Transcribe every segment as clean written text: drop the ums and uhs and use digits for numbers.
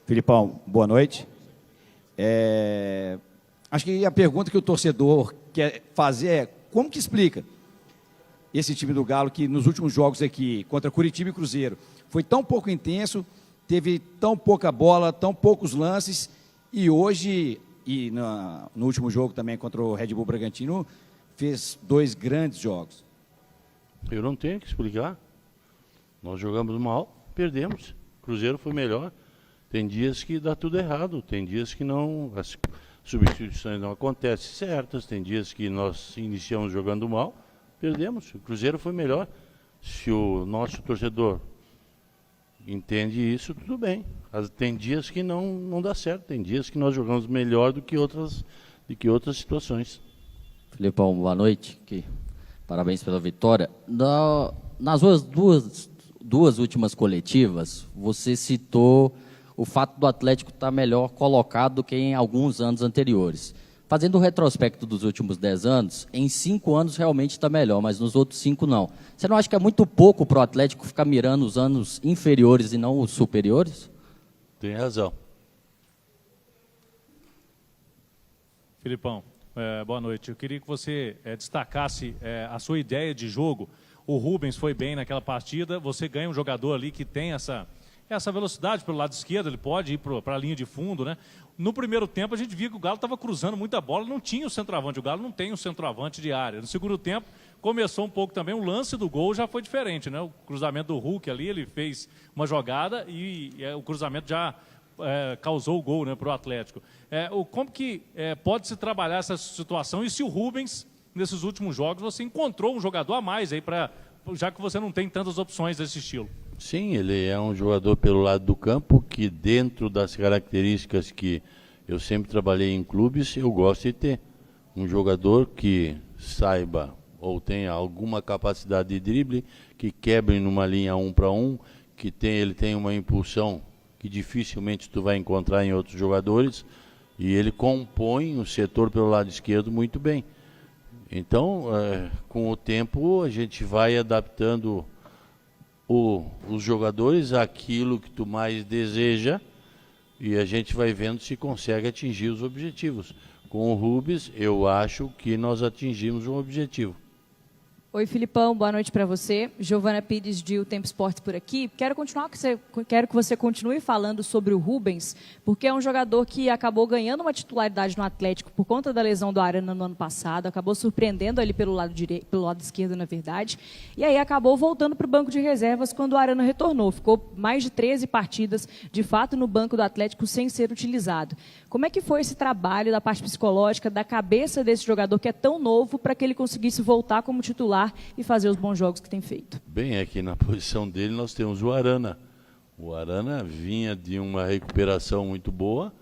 Filipão, boa noite. Acho que a pergunta que o torcedor quer fazer é como que explica esse time do Galo que nos últimos jogos aqui, contra Curitiba e Cruzeiro, foi tão pouco intenso, teve tão pouca bola, tão poucos lances, e hoje, no último jogo também contra o Red Bull Bragantino, fez 2 grandes jogos. Eu não tenho que explicar. Nós jogamos mal, perdemos. Cruzeiro foi melhor. Tem dias que dá tudo errado, tem dias que não, as substituições não acontecem certas, tem dias que nós iniciamos jogando mal, perdemos. O Cruzeiro foi melhor. Se o nosso torcedor entende isso, tudo bem. Tem dias que não dá certo, tem dias que nós jogamos melhor do que outras situações. Filipão, boa noite. Parabéns pela vitória. Nas duas últimas coletivas, você citou o fato do Atlético estar melhor colocado do que em alguns anos anteriores. Fazendo o retrospecto dos últimos 10 anos, em 5 anos realmente está melhor, mas nos outros 5 não. Você não acha que é muito pouco para o Atlético ficar mirando os anos inferiores e não os superiores? Tem razão. Filipão, boa noite. Eu queria que você destacasse a sua ideia de jogo. O Rubens foi bem naquela partida, você ganha um jogador ali que tem essa velocidade pelo lado esquerdo, ele pode ir para a linha de fundo, né? No primeiro tempo a gente via que o Galo estava cruzando muita bola, não tinha o centroavante, o Galo não tem um centroavante de área. No segundo tempo começou um pouco também, o lance do gol já foi diferente, né? O cruzamento do Hulk ali, ele fez uma jogada e o cruzamento já causou o gol, né, para o Atlético. Como que pode se trabalhar essa situação e se o Rubens, nesses últimos jogos, você encontrou um jogador a mais aí, já que você não tem tantas opções desse estilo? Sim, ele é um jogador pelo lado do campo que, dentro das características que eu sempre trabalhei em clubes, eu gosto de ter. Um jogador que saiba ou tenha alguma capacidade de drible, que quebre numa linha 1 para 1, que ele tem uma impulsão que dificilmente tu vai encontrar em outros jogadores, e ele compõe o setor pelo lado esquerdo muito bem. Então, com o tempo, a gente vai adaptando os jogadores àquilo que tu mais deseja e a gente vai vendo se consegue atingir os objetivos. Com o Rubens, eu acho que nós atingimos um objetivo. Oi, Filipão, boa noite para você. Giovana Pires, de O Tempo Esportes por aqui. Quero que você continue falando sobre o Rubens, porque é um jogador que acabou ganhando uma titularidade no Atlético por conta da lesão do Arana no ano passado, acabou surpreendendo ele pelo lado esquerdo, na verdade, e aí acabou voltando para o banco de reservas quando o Arana retornou. Ficou mais de 13 partidas, de fato, no banco do Atlético sem ser utilizado. Como é que foi esse trabalho da parte psicológica, da cabeça desse jogador que é tão novo, para que ele conseguisse voltar como titular e fazer os bons jogos que tem feito? Bem, aqui na posição dele nós temos o Arana. O Arana vinha de uma recuperação muito boa,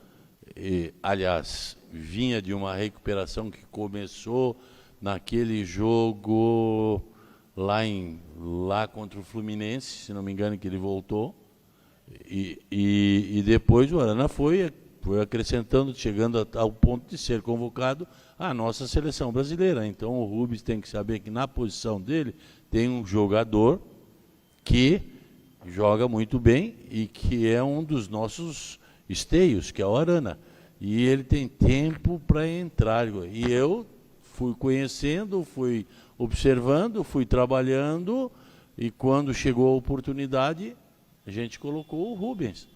aliás, vinha de uma recuperação que começou naquele jogo lá contra o Fluminense, se não me engano, que ele voltou. E depois o Arana foi acrescentando, chegando ao ponto de ser convocado à nossa seleção brasileira. Então o Rubens tem que saber que na posição dele tem um jogador que joga muito bem e que é um dos nossos esteios, que é o Arana. E ele tem tempo para entrar. E eu fui conhecendo, fui observando, fui trabalhando, e quando chegou a oportunidade, a gente colocou o Rubens.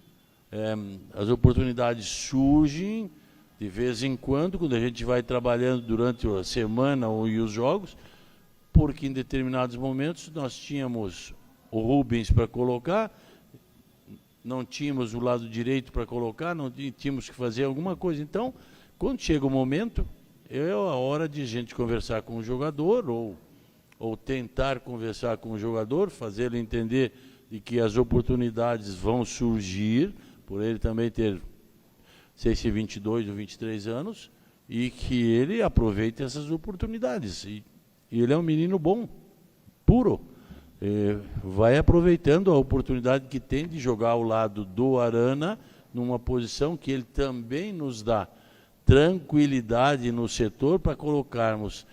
As oportunidades surgem de vez em quando a gente vai trabalhando durante a semana e os jogos, porque em determinados momentos nós tínhamos o Rubens para colocar, não tínhamos o lado direito para colocar, não tínhamos que fazer alguma coisa. Então, quando chega o momento, é a hora de a gente conversar com o jogador ou tentar conversar com o jogador, fazer ele entender de que as oportunidades vão surgir, por ele também ter, não sei se 22 ou 23 anos, e que ele aproveite essas oportunidades. E ele é um menino bom, puro. Vai aproveitando a oportunidade que tem de jogar ao lado do Arana, numa posição que ele também nos dá tranquilidade no setor para colocarmos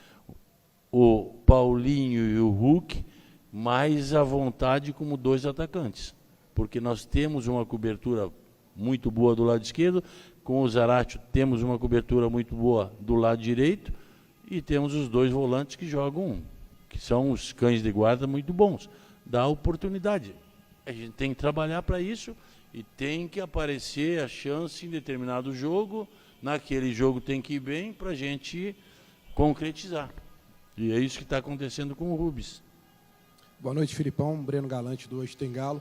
o Paulinho e o Hulk mais à vontade como 2 atacantes. Porque nós temos uma cobertura muito boa do lado esquerdo, com o Zaratio temos uma cobertura muito boa do lado direito, e temos os 2 volantes que jogam, que são os cães de guarda muito bons. Dá oportunidade. A gente tem que trabalhar para isso e tem que aparecer a chance em determinado jogo, naquele jogo tem que ir bem para a gente concretizar. E é isso que está acontecendo com o Rubens. Boa noite, Filipão. Breno Galante, do Hoje Tem Galo.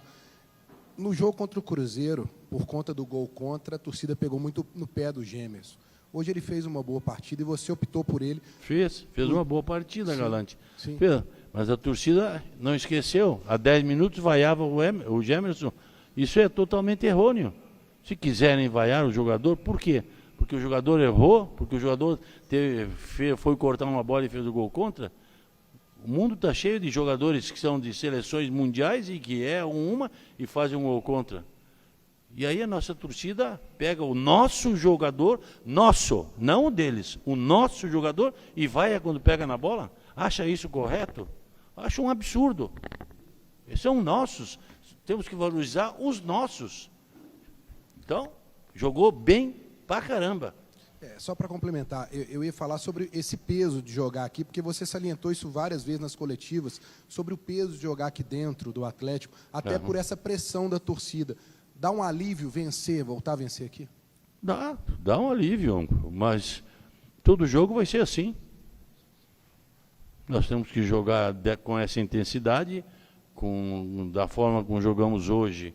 No jogo contra o Cruzeiro, por conta do gol contra, a torcida pegou muito no pé do Gemerson. Hoje ele fez uma boa partida e você optou por ele. Fez uma boa partida, sim, Galante. Sim. Mas a torcida não esqueceu. Há 10 minutos vaiava o Gemerson. Isso é totalmente errôneo. Se quiserem vaiar o jogador, por quê? Porque o jogador errou? Porque o jogador foi cortar uma bola e fez o gol contra? O mundo está cheio de jogadores que são de seleções mundiais e que erram uma e fazem um gol contra. E aí a nossa torcida pega o nosso jogador, nosso, não o deles, o nosso jogador, e vai quando pega na bola? Acha isso correto? Acho um absurdo. Eles são nossos, temos que valorizar os nossos. Então, jogou bem pra caramba. Só para complementar, eu ia falar sobre esse peso de jogar aqui, porque você salientou isso várias vezes nas coletivas, sobre o peso de jogar aqui dentro do Atlético, até por essa pressão da torcida. Dá um alívio voltar a vencer aqui? Dá um alívio, mas todo jogo vai ser assim. Nós temos que jogar com essa intensidade, da forma como jogamos hoje,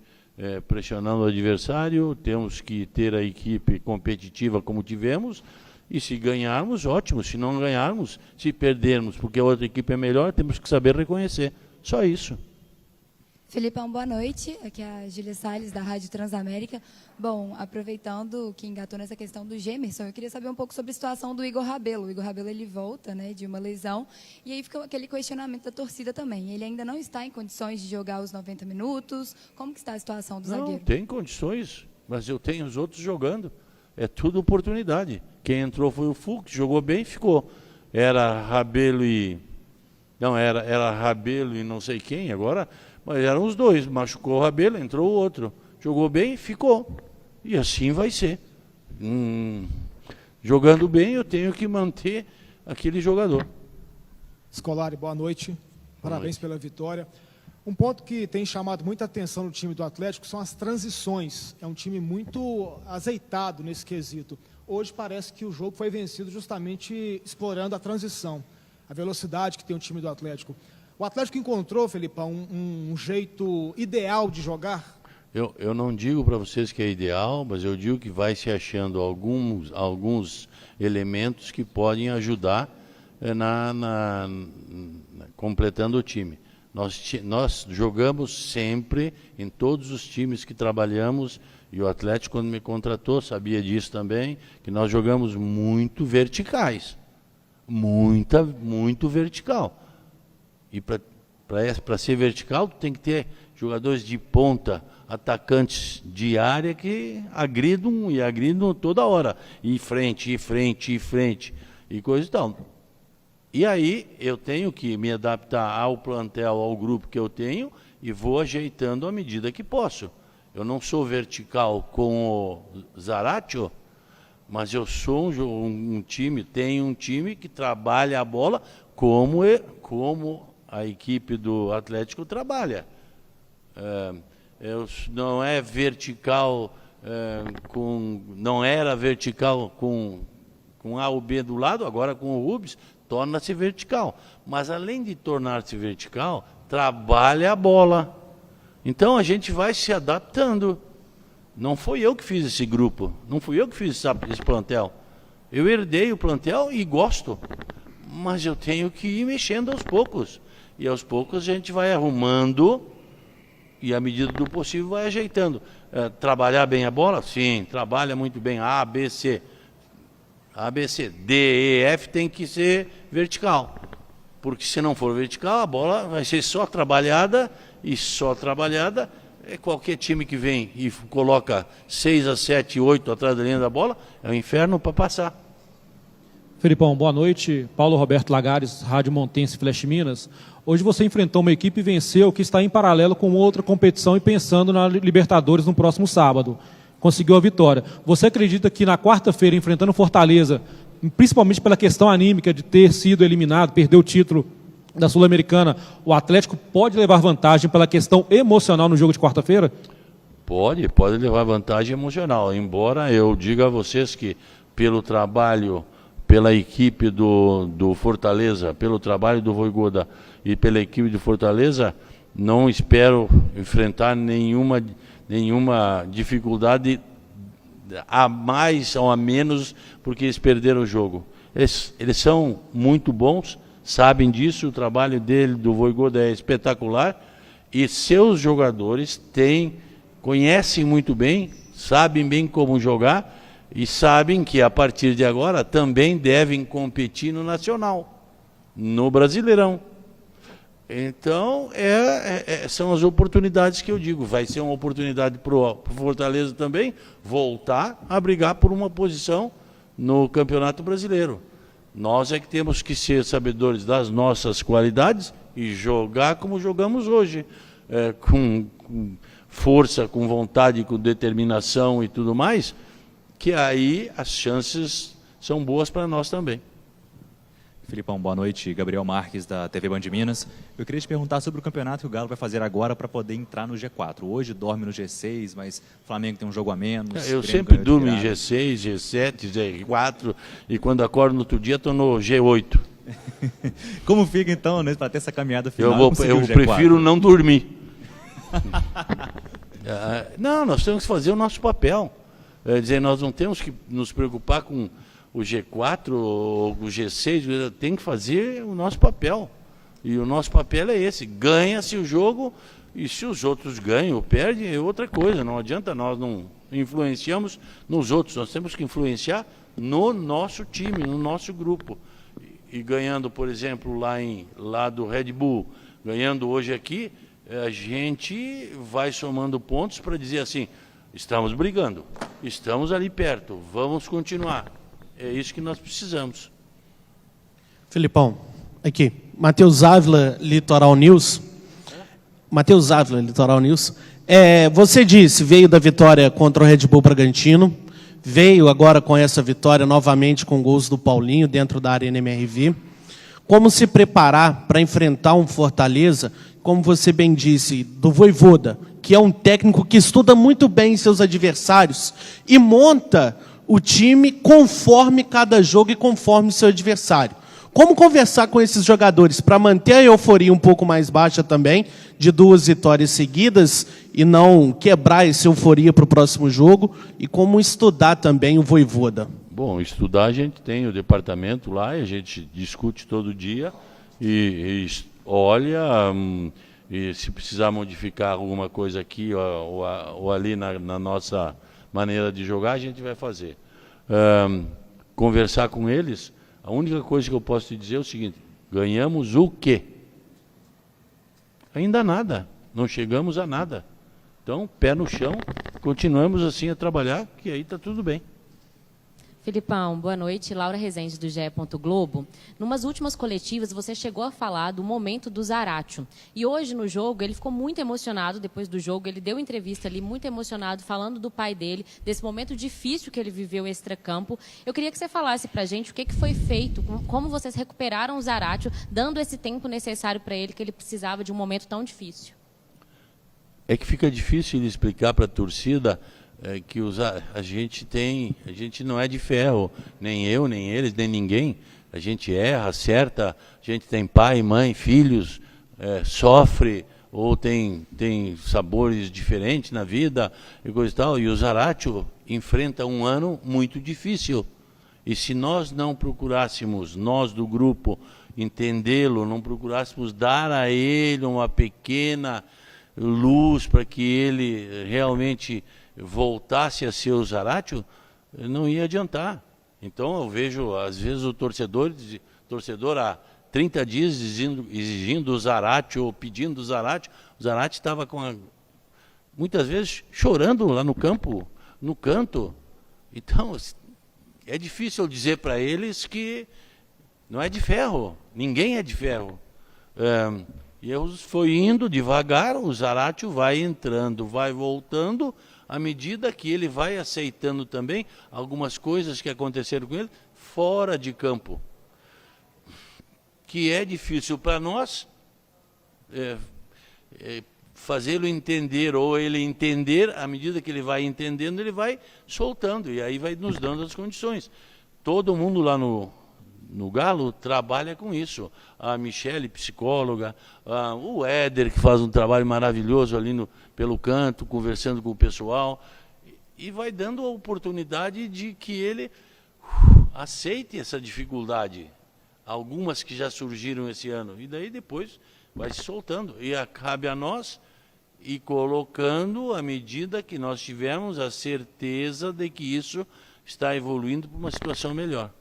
pressionando o adversário. Temos que ter a equipe competitiva como tivemos, e se ganharmos, ótimo. Se não ganharmos, se perdermos porque a outra equipe é melhor, temos que saber reconhecer. Só isso. Felipão, boa noite. Aqui é a Júlia Salles, da Rádio Transamérica. Bom, aproveitando que engatou nessa questão do Gemerson, eu queria saber um pouco sobre a situação do Igor Rabelo. O Igor Rabelo, ele volta, né, de uma lesão, e aí fica aquele questionamento da torcida também. Ele ainda não está em condições de jogar os 90 minutos. Como que está a situação do zagueiro? Não, tem condições, mas eu tenho os outros jogando. É tudo oportunidade. Quem entrou foi o Fux, jogou bem e ficou. Era Rabelo e... Não, era Rabelo e não sei quem, agora... Mas eram os 2, machucou o Rabelo, entrou o outro. Jogou bem e ficou. E assim vai ser. Jogando bem, eu tenho que manter aquele jogador. Scolari, boa noite. Parabéns pela vitória. Um ponto que tem chamado muita atenção no time do Atlético são as transições. É um time muito azeitado nesse quesito. Hoje parece que o jogo foi vencido justamente explorando a transição, a velocidade que tem o time do Atlético. O Atlético encontrou, Felipão, um jeito ideal de jogar? Eu não digo para vocês que é ideal, mas eu digo que vai se achando alguns elementos que podem ajudar completando o time. Nós jogamos sempre, em todos os times que trabalhamos, e o Atlético, quando me contratou, sabia disso também, que nós jogamos muito verticais. Muito vertical. E para ser vertical, tem que ter jogadores de ponta, atacantes de área que agridam toda hora. E frente, e coisa e tal. E aí eu tenho que me adaptar ao plantel, ao grupo que eu tenho, e vou ajeitando à medida que posso. Eu não sou vertical com o Zaratio, mas eu sou tenho um time que trabalha a bola como a equipe do Atlético trabalha. Não é vertical não era vertical com A ou B do lado, agora com o Rubens torna-se vertical. Mas além de tornar-se vertical, trabalha a bola. Então a gente vai se adaptando. Não foi eu que fiz esse grupo, não fui eu que fiz esse plantel. Eu herdei o plantel e gosto, mas eu tenho que ir mexendo aos poucos. E aos poucos a gente vai arrumando e, à medida do possível, vai ajeitando. Trabalhar bem a bola? Sim, trabalha muito bem. A, B, C. A, B, C. D, E, F tem que ser vertical. Porque se não for vertical, a bola vai ser só trabalhada, e só trabalhada. Qualquer time que vem e coloca 6 a 7, 8 atrás da linha da bola, é um inferno para passar. Felipão, boa noite. Paulo Roberto Lagares, Rádio Montense Flash Minas. Hoje você enfrentou uma equipe e venceu que está em paralelo com outra competição e pensando na Libertadores no próximo sábado. conseguiu a vitória. Você acredita que na quarta-feira, enfrentando o Fortaleza, principalmente pela questão anímica de ter sido eliminado, perder o título da Sul-Americana, o Atlético pode levar vantagem pela questão emocional no jogo de quarta-feira? Pode levar vantagem emocional, embora eu diga a vocês que pelo trabalho, pela equipe do Fortaleza, pelo trabalho do Vojvoda e pela equipe do Fortaleza, não espero enfrentar nenhuma dificuldade a mais ou a menos, porque eles perderam o jogo. Eles são muito bons, sabem disso, o trabalho do Vojvoda é espetacular, e seus jogadores conhecem muito bem, sabem bem como jogar, e sabem que a partir de agora também devem competir no Nacional, no Brasileirão. Então, são as oportunidades que eu digo. Vai ser uma oportunidade para o Fortaleza também voltar a brigar por uma posição no Campeonato Brasileiro. Nós é que temos que ser sabedores das nossas qualidades e jogar como jogamos hoje, com força, com vontade, com determinação e tudo mais, que aí as chances são boas para nós também. Filipão, boa noite. Gabriel Marques, da TV Band de Minas. Eu queria te perguntar sobre o campeonato que o Galo vai fazer agora para poder entrar no G4. Hoje dorme no G6, mas o Flamengo tem um jogo a menos. Eu sempre durmo em G6, G7, G4, e quando acordo no outro dia estou no G8. Como fica então, né, para ter essa caminhada final? Eu prefiro não dormir. Não, nós temos que fazer o nosso papel. Dizer, nós não temos que nos preocupar com o G4 ou o G6, tem que fazer o nosso papel. E o nosso papel é esse: ganha-se o jogo, e se os outros ganham ou perdem, é outra coisa. Não adianta, nós não influenciamos nos outros, nós temos que influenciar no nosso time, no nosso grupo. E ganhando, por exemplo, lá do Red Bull, ganhando hoje aqui, a gente vai somando pontos para dizer assim: estamos brigando, estamos ali perto, vamos continuar. É isso que nós precisamos. Filipão, aqui, Matheus Ávila, Litoral News. Matheus Ávila, Litoral News. Você disse, veio da vitória contra o Red Bull Bragantino, veio agora com essa vitória novamente com gols do Paulinho dentro da Arena MRV. Como se preparar para enfrentar um Fortaleza, como você bem disse, do Vojvoda, que é um técnico que estuda muito bem seus adversários e monta o time conforme cada jogo e conforme seu adversário. Como conversar com esses jogadores para manter a euforia um pouco mais baixa também, de 2 vitórias seguidas, e não quebrar essa euforia para o próximo jogo, e como estudar também o Vojvoda? Bom, estudar a gente tem o departamento lá, e a gente discute todo dia, e olha, e se precisar modificar alguma coisa aqui ou ali na nossa maneira de jogar, a gente vai fazer. Conversar com eles, a única coisa que eu posso te dizer é o seguinte: ganhamos o quê? Ainda nada, não chegamos a nada. Então, pé no chão, continuamos assim a trabalhar, que aí está tudo bem. Filipão, boa noite. Laura Rezende, do GE. Globo. Numas últimas coletivas, você chegou a falar do momento do Zaratio. E hoje, no jogo, ele ficou muito emocionado depois do jogo. Ele deu entrevista ali, muito emocionado, falando do pai dele, desse momento difícil que ele viveu extracampo. Eu queria que você falasse pra gente o que foi feito, como vocês recuperaram o Zaratio, dando esse tempo necessário para ele, que ele precisava de um momento tão difícil. É que fica difícil explicar para a torcida que a gente não é de ferro, nem eu, nem eles, nem ninguém. A gente erra, acerta, a gente tem pai, mãe, filhos, sofre, ou tem sabores diferentes na vida e coisa e tal. E o Zaratio enfrenta um ano muito difícil. E se nós não procurássemos, nós do grupo, entendê-lo, não procurássemos dar a ele uma pequena luz para que ele realmente voltasse a ser o Zaratio, não ia adiantar. Então eu vejo, às vezes, o torcedor há 30 dias exigindo o Zaratio, ou pedindo o Zaratio estava muitas vezes chorando lá no campo, no canto. Então, é difícil dizer para eles que não é de ferro, ninguém é de ferro. E eu fui indo devagar, o Zaratio vai entrando, vai voltando, à medida que ele vai aceitando também algumas coisas que aconteceram com ele fora de campo, que é difícil para nós fazê-lo entender, ou ele entender, à medida que ele vai entendendo, ele vai soltando, e aí vai nos dando as condições. Todo mundo lá no Galo trabalha com isso. A Michele, psicóloga, o Éder, que faz um trabalho maravilhoso ali pelo canto, conversando com o pessoal, e vai dando a oportunidade de que ele aceite essa dificuldade, algumas que já surgiram esse ano, e daí depois vai se soltando. E cabe a nós ir colocando à medida que nós tivermos a certeza de que isso está evoluindo para uma situação melhor.